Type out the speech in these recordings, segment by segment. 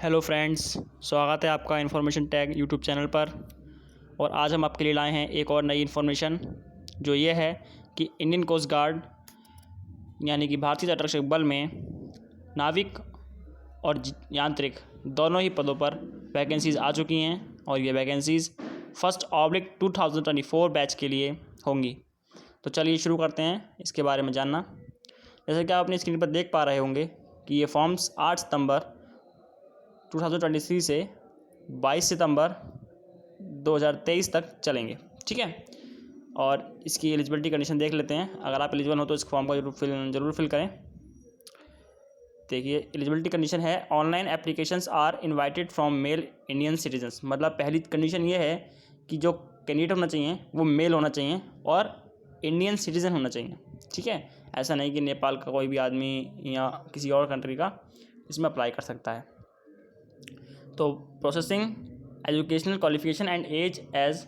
Hello friends, स्वागत है आपका इन्फॉर्मेशन टैग यूट्यूब चैनल पर। और आज हम आपके लिए लाए हैं एक और नई इन्फॉर्मेशन, जो ये है कि इंडियन कोस्ट गार्ड यानी कि भारतीय तटरक्षक बल में नाविक और यांत्रिक दोनों ही पदों पर वैकेंसीज़ आ चुकी हैं और ये वैकेंसीज़ 1/2024 बैच के लिए होंगी। तो चलिए शुरू करते हैं इसके बारे में जानना। जैसे कि आप अपनी स्क्रीन पर देख पा रहे होंगे कि ये फॉर्म्स 8 सितंबर 2023 से 22 सितंबर 2023 तक चलेंगे। ठीक है, और इसकी एलिजिबिलिटी कंडीशन देख लेते हैं। अगर आप एलिजिबल हो तो इस फॉर्म को जरूर फिल करें। देखिए, एलिजिबिलिटी कंडीशन है online applications are invited from male Indian citizens. मतलब पहली कंडीशन ये है कि जो कैंडिडेट होना चाहिए वो मेल होना चाहिए और इंडियन सिटीज़न होना चाहिए। ठीक है, ऐसा नहीं कि नेपाल का कोई भी आदमी या किसी और कंट्री का इसमें अप्लाई कर सकता है। तो processing educational qualification and age as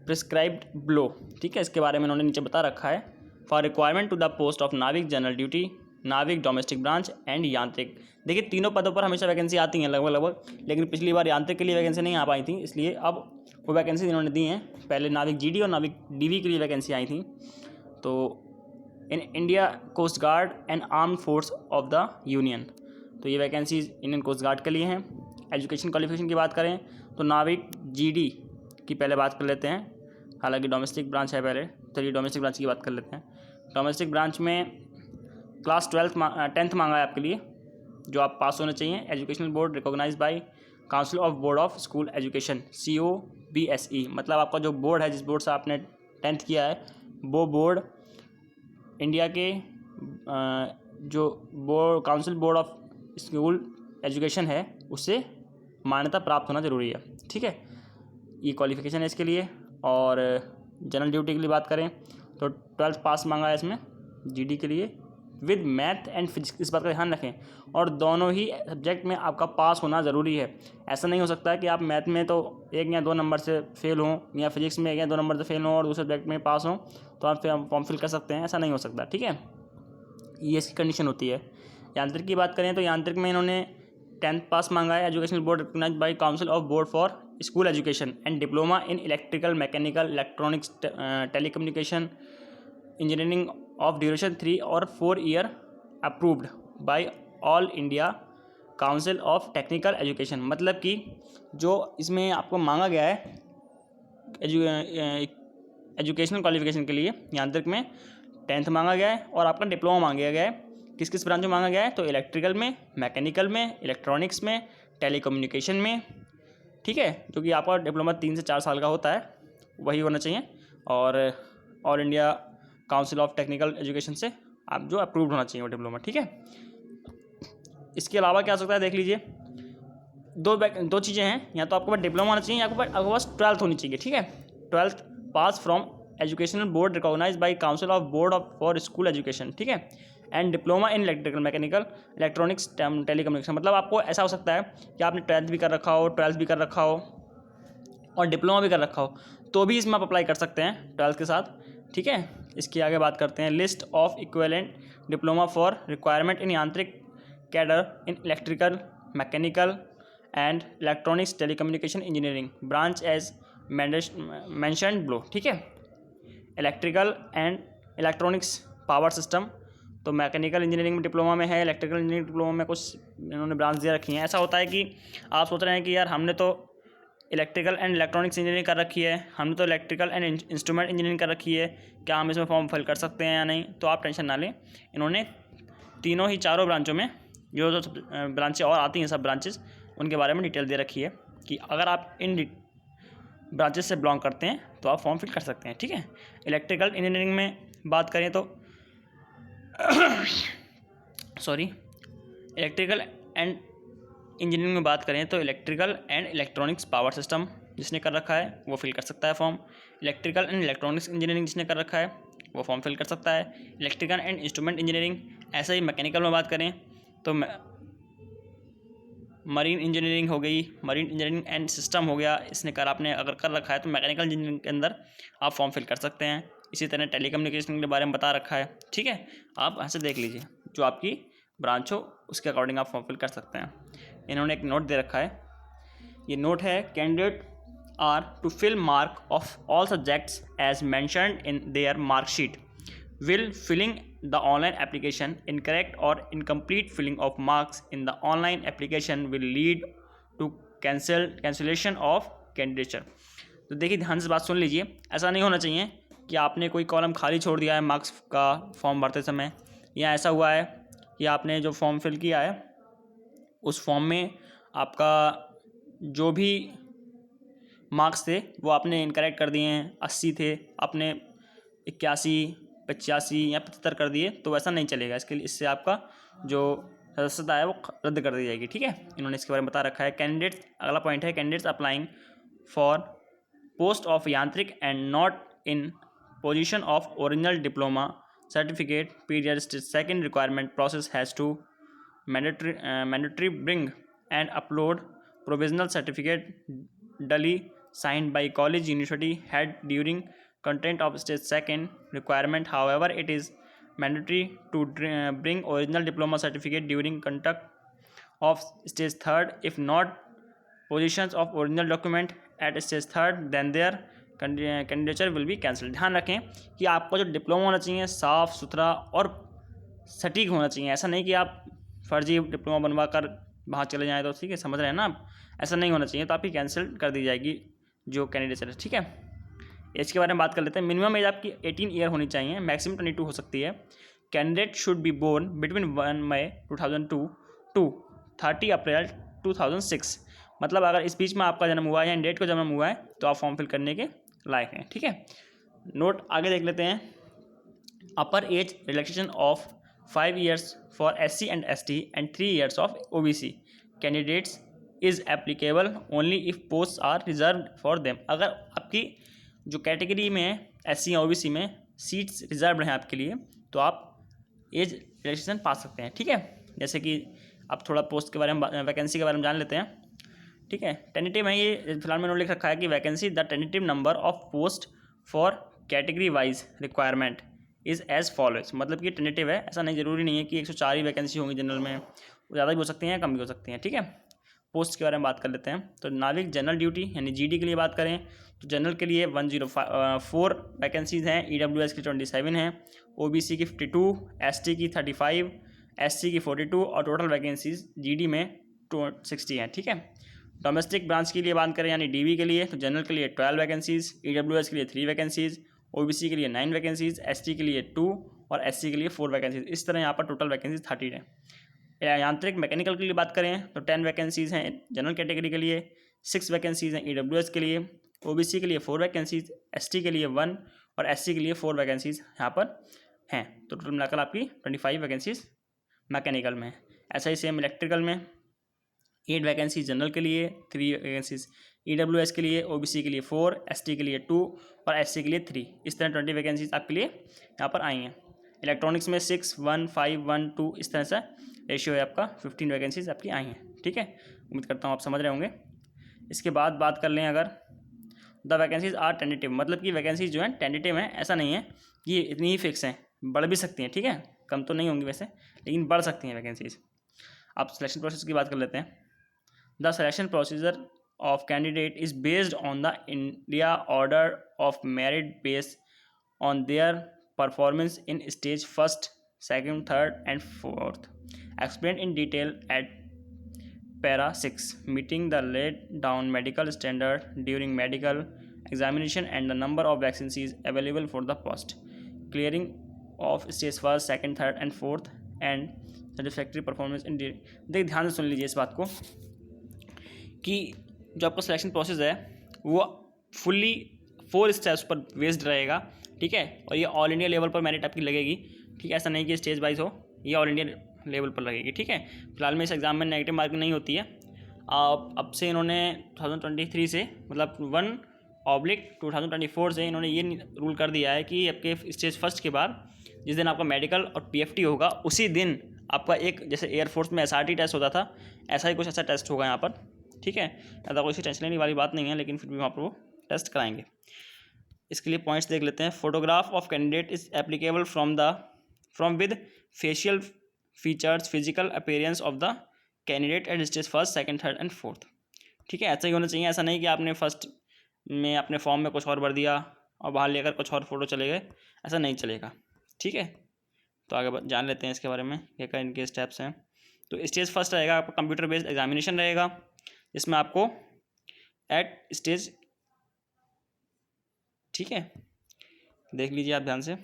prescribed below. ठीक है, इसके बारे में उन्होंने नीचे बता रखा है। For requirement to the post of Navik general duty, Navik domestic branch and Yantrik. देखिए, तीनों पदों पर हमेशा वैकेंसी आती हैं लगभग, लेकिन पिछली बार यांत्रिक के लिए वैकेंसी नहीं आ पाई थी, इसलिए अब वो वैकेंसी इन्होंने दी हैं। पहले नाविक जीडी और नाविक डीवी के लिए वैकेंसी आई थी। तो in India coast guard and armed force of the union, तो ये वैकेंसीज इंडियन कोस्ट गार्ड के लिए हैं। एजुकेशन क्वालिफिकेशन की बात करें तो नाविक जीडी की पहले बात कर लेते हैं, हालांकि डोमेस्टिक ब्रांच है पहले। चलिए डोमेस्टिक ब्रांच की बात कर लेते हैं। डोमेस्टिक ब्रांच में क्लास 10th मांगा है आपके लिए, जो आप पास होने चाहिए। Educational board recognise by council of board of school education COBSE। मतलब आपका जो बोर्ड है, जिस बोर्ड से आपने 10th किया है, वो बोर्ड इंडिया के जो board council board of school education है उससे मान्यता प्राप्त होना ज़रूरी है। ठीक है, ये क्वालिफिकेशन है इसके लिए। और जनरल ड्यूटी के लिए बात करें तो 12th पास मांगा है इसमें जीडी के लिए, विद मैथ एंड फिजिक्स। इस बात का ध्यान रखें, और दोनों ही सब्जेक्ट में आपका पास होना ज़रूरी है। ऐसा नहीं हो सकता है कि आप मैथ में तो 1 या 2 नंबर से फेल हों, या फिजिक्स में 1 या 2 नंबर से फेल हों और दूसरे सब्जेक्ट में पास हों तो आप फॉर्म फिल कर सकते हैं। ऐसा नहीं हो सकता। ठीक है, ये इसकी कंडीशन होती है। यांत्रिक की बात करें तो यांत्रिक में इन्होंने 10th पास मांगा है। Educational board recognised by council of board for school education and diploma in electrical, mechanical, electronics, telecommunication engineering of duration 3 और 4 year approved by all India council of technical education. मतलब कि जो इसमें आपको मांगा गया है एजुकेशनल क्वालिफिकेशन के लिए, यांत्रिक में 10th मांगा गया है और आपका डिप्लोमा मांगा गया है। किस किस ब्रांच में मांगा गया है तो इलेक्ट्रिकल में, मैकेनिकल में, इलेक्ट्रॉनिक्स में, टेलीकम्युनिकेशन में। ठीक है, जो कि आपका डिप्लोमा 3 से 4 साल का होता है, वही होना चाहिए। और all India council of technical education से आप जो अप्रूव्ड होना चाहिए वो डिप्लोमा। ठीक है, इसके अलावा क्या हो सकता है देख लीजिए। दो चीज़ें हैं, या तो आपके पास डिप्लोमा होना चाहिए या आपके पास 12th होनी चाहिए। ठीक है, 12th pass from educational board recognised by council of board of for school education. ठीक है, and diploma in electrical, mechanical, electronics, telecommunication. मतलब आपको ऐसा हो सकता है कि आपने 12th भी कर रखा हो, 12th भी कर रखा हो और डिप्लोमा भी कर रखा हो, तो भी इसमें आप अप्लाई कर सकते हैं 12th के साथ। ठीक है, इसकी आगे बात करते हैं। List of equivalent diploma for requirement in Yantrik cadre in electrical, mechanical and electronics, telecommunication engineering branch as mentioned below. ठीक है, electrical and electronics power system, तो मैकेनिकल इंजीनियरिंग में डिप्लोमा में है, इलेक्ट्रिकल इंजीनियरिंग डिप्लोमा में कुछ इन्होंने ब्रांच दे रखी हैं। ऐसा होता है कि आप सोच रहे हैं कि यार हमने तो इलेक्ट्रिकल एंड इलेक्ट्रॉनिक्स इंजीनियरिंग कर रखी है, हमने तो इलेक्ट्रिकल एंड इंस्ट्रूमेंट इंजीनियरिंग कर रखी है, क्या हम इसमें फॉर्म फिल कर सकते हैं या नहीं? तो आप टेंशन ना लें, इन्होंने तीनों ही चारों ब्रांचों में जो ब्रांचें और आती हैं, सब ब्रांचेस, उनके बारे में डिटेल दे रखी है कि अगर आप इन ब्रांचेस से बिलोंग करते हैं तो आप फॉर्म फिल कर सकते हैं। ठीक है, इलेक्ट्रिकल इंजीनियरिंग में बात करें तो इलेक्ट्रिकल एंड इंजीनियरिंग में बात करें तो electrical and electronics power system जिसने कर रखा है वो फिल कर सकता है form. Electrical and electronics engineering जिसने कर रखा है वो फॉर्म फिल कर सकता है। इलेक्ट्रिकल एंड इंस्ट्रूमेंट इंजीनियरिंग, ऐसा ही मैकेनिकल में बात करें तो मरीन इंजीनियरिंग हो गई, मरीन इंजीनियरिंग एंड सिस्टम हो गया, इसने आपने अगर कर रखा है तो मैकेनिकल इंजीनियरिंग के अंदर आप फॉर्म फिल कर सकते हैं। इसी तरह टेलीकम्युनिकेशन के बारे में बता रखा है। ठीक है, आप ऐसे देख लीजिए, जो आपकी ब्रांच हो उसके अकॉर्डिंग आप फॉर्म फिल कर सकते हैं। इन्होंने एक नोट दे रखा है, ये नोट है candidate are to fill mark of all subjects as mentioned in their marksheet. Will filling the online application incorrect or incomplete filling of marks in the online application will lead to cancellation of candidature. तो देखिए ध्यान से बात सुन लीजिए, ऐसा नहीं होना चाहिए कि आपने कोई कॉलम खाली छोड़ दिया है मार्क्स का फॉर्म भरते समय, या ऐसा हुआ है कि आपने जो फॉर्म फिल किया है उस फॉर्म में आपका जो भी मार्क्स थे वो आपने इनकरेक्ट कर दिए हैं, 80 थे आपने 81, 85 या 75 कर दिए, तो वैसा नहीं चलेगा. इसके लिए इससे आपका जो सदस्यता है वो रद्द कर दी जाएगी. ठीक है, इन्होंने इसके बारे में बता रखा है. कैंडिडेट्स, अगला पॉइंट है candidates applying for post of Yantrik and not in position of original diploma certificate period second requirement process has to mandatory bring and upload provisional certificate duly signed by college university head during content of stage second requirement. However, it is mandatory to bring original diploma certificate during conduct of stage third. If not positions of original document at stage third, then their candidature will be cancelled. ध्यान रखें कि आपका जो diploma होना चाहिए साफ़ सुथरा और सटीक होना चाहिए. ऐसा नहीं कि आप फर्जी डिप्लोमा बनवा कर वहाँ चले जाएँ, तो ठीक है, समझ रहे हैं ना आप, ऐसा नहीं होना चाहिए. तो आपकी कैंसिल कर दी जाएगी जो कैंडिडेट है. ठीक है, एज के बारे में बात कर लेते हैं. मिनिमम एज आपकी 18 ईयर होनी चाहिए, मैक्सिमम 22 हो सकती है. Candidate should be born between 1 May 2002 to 30 April 2006. मतलब अगर इस बीच में आपका जन्म हुआ है या डेट को जन्म हुआ है तो आप फॉर्म फिल करने के लायक हैं. ठीक है, नोट आगे देख लेते हैं. अपर age relaxation of 5 years for SC and ST and 3 years of OBC candidates is applicable only if posts are reserved for them. अगर आपकी जो कैटेगरी में है SC या OBC में सीट्स रिजर्व हैं आपके लिए, तो आप एज रिलैक्सेशन पा सकते हैं. ठीक है, जैसे कि आप थोड़ा पोस्ट के बारे में, वैकेंसी के बारे में जान लेते हैं. ठीक है, टेंटेटिव है ये, फिलहाल मैंने लिख रखा है कि vacancy the tentative number of post for category wise requirement is as follows. मतलब कि टेंटेटिव है, ऐसा नहीं ज़रूरी नहीं है कि 104 ही वैकेंसी होंगी जनरल में, ज़्यादा भी हो सकती हैं कम भी हो सकती हैं. ठीक है, पोस्ट के बारे में बात कर लेते हैं. तो नाविक जनरल ड्यूटी यानी GD के लिए बात करें तो जनरल के लिए 104 वैकेंसीज़ हैं, EWS की 27 हैं, OBC की 52, ST की 35, SC की 42 और टोटल वैकेंसीज GD में 60 हैं. ठीक है, डोमेस्टिक ब्रांच के लिए बात करें यानी DB के लिए तो जनरल के लिए 12 वैकेंसीज़, EWS के लिए 3 वैकेंसीज़, OBC के लिए 9 वैकेंसीज़, ST के लिए 2 और SC के लिए 4 वैकेंसीज़. इस तरह यहाँ पर टोटल वैकेंसीज 30 हैं. यांत्रिक मैकेनिकल के लिए बात करें तो 10 वैकेंसीज़ हैं जनरल कैटेगरी के लिए, 6 वैकेंसीज़ हैं EWS के लिए, OBC के लिए 4 वैकेंसीज़, ST के लिए 1 और SC के लिए 4 वैकेंसीज़ यहाँ पर हैं. तो टोटल मिलाकर आपकी 25 वैकेंसीज़ मैकेनिकल में. ऐसा ही सेम इलेक्ट्रिकल में 8 वैकेंसीज जनरल के लिए, 3 वैकेंसीज EWS के लिए, OBC के लिए 4, ST के लिए 2 और SC के लिए 3. इस तरह 20 वैकेंसीज आपके लिए यहाँ पर आई हैं. इलेक्ट्रॉनिक्स में 6, 1, 5, 1, 2 इस तरह से रेशियो है आपका. 15 वैकेंसीज आपकी आई हैं. ठीक है, उम्मीद करता हूँ आप समझ रहे होंगे. इसके बाद बात कर लें अगर द वैकेंसीज आर टेंटेटिव, मतलब कि वैकेंसीज जो हैं टेंटेटिव हैं, ऐसा नहीं है कि इतनी ही फिक्स हैं, बढ़ भी सकती हैं. ठीक है, कम तो नहीं होंगी वैसे, लेकिन बढ़ सकती हैं वैकेंसीज. आप सिलेक्शन प्रोसेस की बात कर लेते हैं. The selection procedure of candidate is based on the India order of merit based on their performance in stage 1st, 2nd, 3rd and 4th, explained in detail at para 6, meeting the laid down medical standard during medical examination and the number of vacancies available for the post, clearing of stage 1st, 2nd, 3rd and 4th and satisfactory performance in देख ध्यान से सुन लीजिए इस बात को कि जो आपका सिलेक्शन प्रोसेस है वो फुल्ली 4 स्टेप्स पर बेस्ड रहेगा. ठीक है, और ये ऑल इंडिया लेवल पर मेरिट आपकी लगेगी. ठीक है, ऐसा नहीं कि स्टेज वाइज हो, ये ऑल इंडिया लेवल पर लगेगी. ठीक है, फिलहाल में इस एग्ज़ाम में नेगेटिव मार्किंग नहीं होती है. अब से इन्होंने 2023 से मतलब 1/2024 से इन्होंने ये रूल कर दिया है कि आपके स्टेज फर्स्ट के बाद जिस दिन आपका मेडिकल और PFT होगा उसी दिन आपका एक, जैसे एयरफोर्स में SRT टेस्ट होता था, ऐसा ही कुछ ऐसा टेस्ट होगा यहाँ पर. ठीक है, ज़्यादा कोई टेंशन लेने वाली बात नहीं है, लेकिन फिर भी वहाँ पर वो टेस्ट कराएंगे. इसके लिए पॉइंट्स देख लेते हैं. Photograph of candidate is applicable from with facial features, physical appearance of the candidate at stage first, second, third and fourth. ठीक है, ऐसा ही होना चाहिए। ऐसा नहीं कि आपने फर्स्ट में अपने फॉर्म में कुछ और भर दिया और बाहर लेकर कुछ और फोटो चले गए, ऐसा नहीं चलेगा। ठीक है, तो आगे जान लेते हैं इसके बारे में क्या क्या इनके स्टेप्स हैं। तो स्टेज फर्स्ट रहेगा आपका कंप्यूटर बेस्ड एग्जामिनेशन रहेगा, जिसमें आपको एट स्टेज, ठीक है, देख लीजिए आप ध्यान से।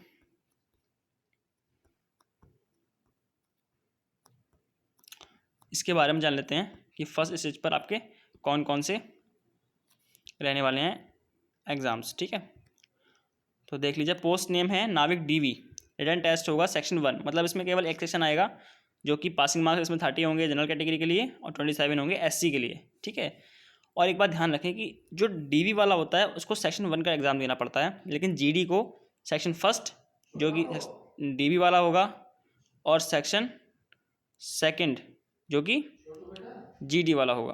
इसके बारे में जान लेते हैं कि फर्स्ट स्टेज पर आपके कौन कौन से रहने वाले हैं एग्ज़ाम्स। ठीक है, तो देख लीजिए, पोस्ट नेम है नाविक डीवी, रिटन टेस्ट होगा सेक्शन 1, मतलब इसमें केवल एक सेक्शन आएगा जो कि पासिंग मार्क्स इसमें 30 होंगे जनरल कैटेगरी के लिए और 27 होंगे एससी के लिए। ठीक है, और एक बात ध्यान रखें कि जो डीवी वाला होता है उसको सेक्शन 1 का एग्ज़ाम देना पड़ता है, लेकिन जीडी को सेक्शन फर्स्ट जो कि डीवी वाला होगा और सेक्शन सेकंड जो कि जीडी वाला होगा।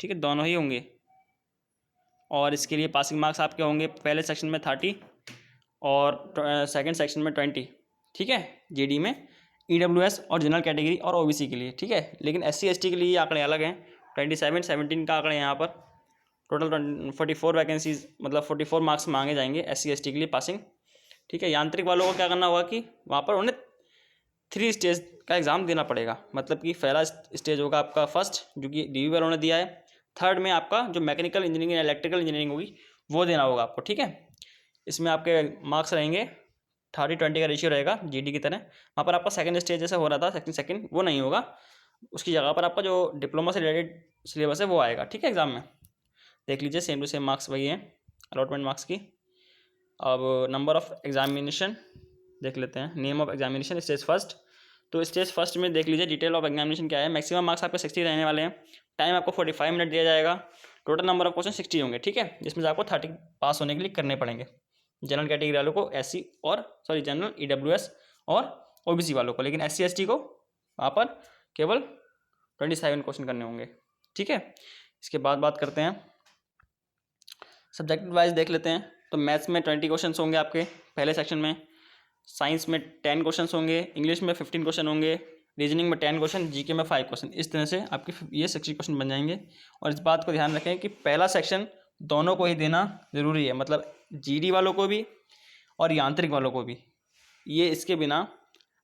ठीक है, दोनों ही होंगे, और इसके लिए पासिंग मार्क्स आपके होंगे पहले सेक्शन में 30 और सेकंड सेक्शन में 20। ठीक है, जीडी में, ईडब्ल्यूएस और जनरल कैटेगरी और ओबीसी के लिए। ठीक है, लेकिन एससी एसटी के लिए आंकड़े अलग हैं। 27 17 का आंकड़े यहाँ पर टोटल 44 वैकेंसीज, मतलब 44 मार्क्स मांगे जाएंगे एससी एसटी के लिए पासिंग। ठीक है, यांत्रिक वालों को क्या करना होगा कि वहाँ पर उन्हें 3 स्टेज का एग्ज़ाम देना पड़ेगा, मतलब कि पहला स्टेज होगा आपका फर्स्ट जो कि डीवी वालों ने दिया है, थर्ड में आपका जो मैकेनिकल इंजीनियरिंग या इलेक्ट्रिकल इंजीनियरिंग होगी वो देना होगा आपको। ठीक है, इसमें आपके मार्क्स रहेंगे 30-20 का रेशियो रहेगा जीडी की तरह। वहाँ पर आपका सेकंड स्टेज जैसे हो रहा था सेकंड सेकंड वो नहीं होगा, उसकी जगह पर आपका जो डिप्लोमा से रिलेटेड सिलेबस है वो आएगा। ठीक है, एग्ज़ाम में देख लीजिए सेम टू सेम मार्क्स वही हैं अलॉटमेंट मार्क्स की। अब नंबर ऑफ एग्जामिनेशन देख लेते हैं। Name of examination stage first, तो स्टेज फर्स्ट में देख लीजिए डिटेल ऑफ एग्जामिनेशन क्या है। मैक्सिमम मार्क्स आपके 60 रहने वाले हैं, टाइम आपको 45 मिनट दिया जाएगा, टोटल नंबर ऑफ क्वेश्चन 60 होंगे। ठीक है, जिसमें से आपको 30 पास होने के लिए करने पड़ेंगे, जनरल कैटेगरी वालों को, एससी और जनरल ईडब्ल्यूएस और ओबीसी वालों को, लेकिन एससी एसटी को वहाँ पर केवल 27 क्वेश्चन करने होंगे। ठीक है, इसके बाद बात करते हैं सब्जेक्ट वाइज देख लेते हैं। तो मैथ्स में 20 क्वेश्चन होंगे आपके पहले सेक्शन में, साइंस में 10 क्वेश्चन होंगे, इंग्लिश में 15 क्वेश्चन होंगे, रीजनिंग में 10 क्वेश्चन, जीके में 5 क्वेश्चन। इस तरह से आपके ये 60 क्वेश्चन बन जाएंगे। और इस बात को ध्यान रखें कि पहला सेक्शन दोनों को ही देना ज़रूरी है, मतलब जीडी वालों को भी और यांत्रिक वालों को भी। ये इसके बिना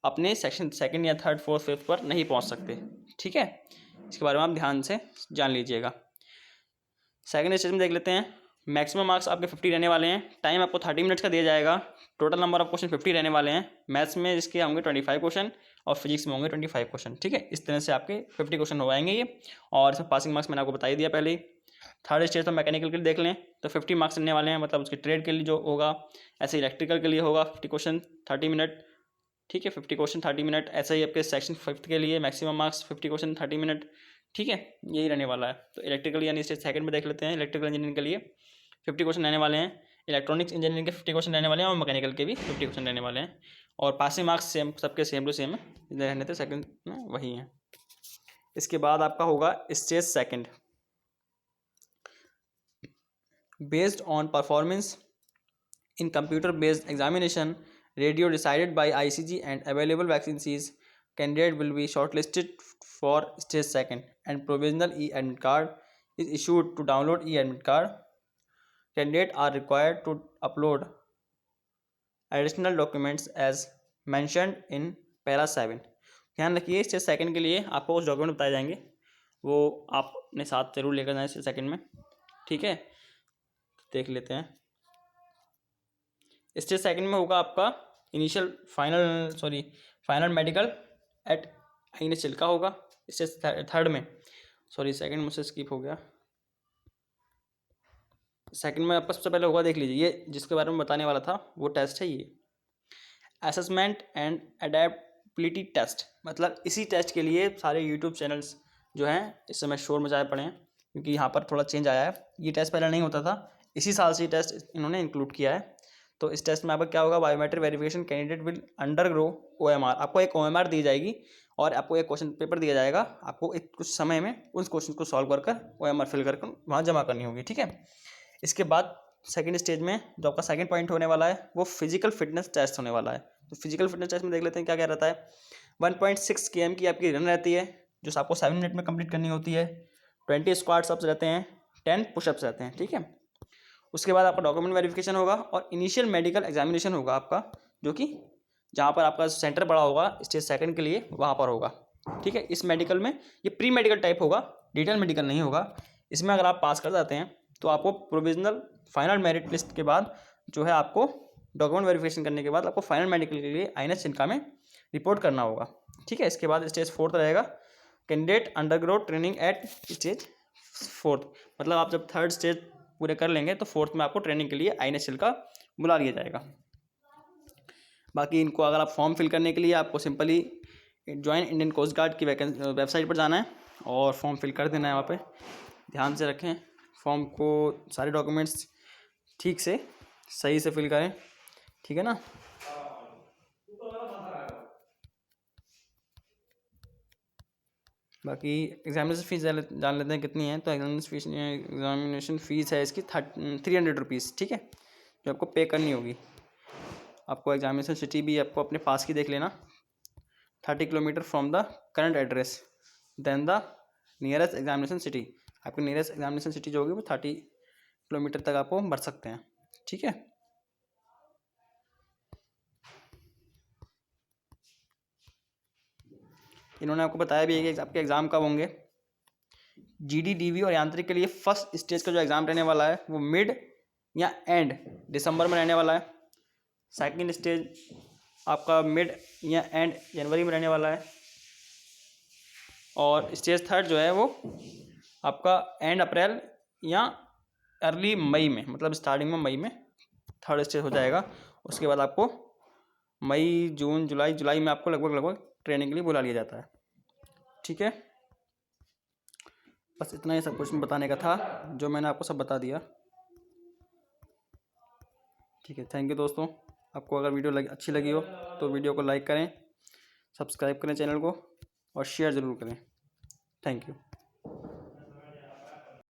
अपने सेक्शन सेकंड या थर्ड फोर्थ फिफ्थ पर नहीं पहुंच सकते। ठीक है, इसके बारे में आप ध्यान से जान लीजिएगा। सेकंड स्टेज में देख लेते हैं। मैक्सिमम मार्क्स आपके 50 रहने वाले हैं, टाइम आपको 30 मिनट्स का दिया जाएगा, टोटल नंबर ऑफ क्वेश्चन 50 रहने वाले हैं। मैथ्स में इसके होंगे 25 क्वेश्चन और फिजिक्स में होंगे 25 क्वेश्चन। ठीक है, इस तरह से आपके 50 क्वेश्चन हो आएंगे ये, और इसमें पासिंग मार्क्स मैंने आपको बता ही दिया पहले ही। थर्ड स्टेज पर मैकेनिकल के लिए देख लें तो 50 मार्क्स रहने वाले हैं, मतलब उसके ट्रेड के लिए जो होगा, ऐसे इलेक्ट्रिकल के लिए होगा 50 क्वेश्चन 30 मिनट। ठीक है, 50 क्वेश्चन 30 मिनट। ऐसे ही आपके सेक्शन फिफ्थ के लिए मैक्सिमम मार्क्स 50 क्वेश्चन 30 मिनट। ठीक है, यही रहने वाला है। तो इलेक्ट्रिकल यानी स्टेज सेकंड में देख लेते हैं। इलेक्ट्रिकल इंजीनियरिंग के लिए 50 क्वेश्चन रहने वाले हैं, इलेक्ट्रॉनिक्स इंजीनियरिंग के 50 क्वेश्चन रहने वाले हैं और मैकेनिकल के भी 50 क्वेश्चन रहने वाले हैं। और पासिंग मार्क्स सेम, सबके सेम टू सेम है, रहने थे सेकंड में वही हैं। इसके बाद आपका होगा stage second. Based on performance in computer based examination radio decided by ICG and available vacancies, candidate will be shortlisted for stage second and provisional e-admit card is issued to download e-admit card. Candidates are required to upload additional documents as mentioned in para 7. ध्यान रखिए, stage second के लिए आपको कुछ document बताए जाएंगे, वो आप अपने साथ जरूर लेकर जाएं स्टेज सेकंड में। ठीक है, देख लेते हैं। स्टेज सेकंड में होगा आपका initial final medical at INH का होगा। स्टेज थर्ड में, सेकंड मुझसे स्किप हो गया। सेकंड में आपका सबसे पहले होगा, देख लीजिए, ये जिसके बारे में बताने वाला था वो टेस्ट है, ये असेसमेंट एंड अडेप्टबिलिटी टेस्ट। मतलब इसी टेस्ट के लिए सारे यूट्यूब चैनल्स जो हैं इस समय शोर मचाए पड़े हैं, क्योंकि यहाँ पर थोड़ा चेंज आया है। ये टेस्ट पहले नहीं होता था, इसी साल से ये टेस्ट इन्होंने इंक्लूड किया है। तो इस टेस्ट में आपका क्या होगा, biometric verification candidate will undergo OMR। आपको एक OMR दी जाएगी और आपको एक क्वेश्चन पेपर दिया जाएगा, आपको एक कुछ समय में उस क्वेश्चन को सॉल्व कर OMR फिल कर वहाँ जमा करनी होगी। ठीक है, इसके बाद सेकंड स्टेज में जो आपका सेकंड पॉइंट होने वाला है वो फिजिकल फिटनेस टेस्ट होने वाला है। तो फिजिकल फिटनेस टेस्ट में देख लेते हैं क्या क्या रहता है। 1.6 km की आपकी रन रहती है जो आपको 7 मिनट में कंप्लीट करनी होती है। 20 स्क्वाट्स अप्स रहते हैं, 10 पुशअप्स रहते हैं, ठीक है। उसके बाद आपका डॉक्यूमेंट वेरिफिकेशन होगा और इनिशियल मेडिकल एग्जामिनेशन होगा आपका, जो कि जहाँ पर आपका सेंटर पड़ा होगा स्टेज सेकंड के लिए वहाँ पर होगा, ठीक है। इस मेडिकल में ये प्री मेडिकल टाइप होगा, डिटेल मेडिकल नहीं होगा। इसमें अगर आप पास कर जाते हैं तो आपको प्रोविजनल फाइनल मेरिट लिस्ट के बाद जो है आपको डॉक्यूमेंट वेरिफिकेशन करने के बाद आपको फाइनल मेडिकल के लिए INS चिनका में रिपोर्ट करना होगा, ठीक है। इसके बाद स्टेज 4 रहेगा, कैंडिडेट अंडरग्रो ट्रेनिंग एट स्टेज 4, मतलब आप जब 3rd स्टेज पूरे कर लेंगे तो 4th में आपको ट्रेनिंग के लिए INS चिनका बुला लिया जाएगा। बाकी इनको अगर आप फॉर्म फिल करने के लिए आपको simply join Indian coast guard की वेबसाइट पर जाना है और फॉर्म फिल कर देना है। वहाँ पे ध्यान से रखें फॉर्म को, सारे डॉक्यूमेंट्स ठीक से सही से फिल करें, ठीक है ना। बाकी एग्जामिनेशन फ़ीस जान लेते हैं कितनी है। तो एग्जामिनेशन फ़ीस है इसकी 300 रुपीज़, ठीक है, जो आपको पे करनी होगी। आपको एग्जामिनेशन सिटी भी आपको अपने पास की देख लेना, 30 kilometre from the current address then the nearest examination city. आपकी नियरेस्ट एग्जामिनेशन सिटी जो होगी वो 30 किलोमीटर तक आपको बढ़ सकते हैं, ठीक है। इन्होंने आपको बताया भी है कि आपके एग्ज़ाम कब होंगे। GD DV और यांत्रिक के लिए फर्स्ट स्टेज का जो एग्ज़ाम रहने वाला है वो मिड या एंड दिसंबर में रहने वाला है। सेकंड स्टेज आपका मिड या एंड जनवरी में रहने वाला है। और स्टेज 3 जो है वो आपका एंड अप्रैल या अर्ली मई में, मतलब स्टार्टिंग में मई में 3rd स्टेज हो जाएगा। उसके बाद आपको मई जून जुलाई में आपको लगभग ट्रेनिंग के लिए बुला लिया जाता है, ठीक है। बस इतना ही सब कुछ बताने का था जो मैंने आपको सब बता दिया, ठीक है। थैंक यू दोस्तों। आपको अगर वीडियो अच्छी लगी हो तो वीडियो को लाइक करें, सब्सक्राइब करें चैनल को और शेयर ज़रूर करें। Thank you.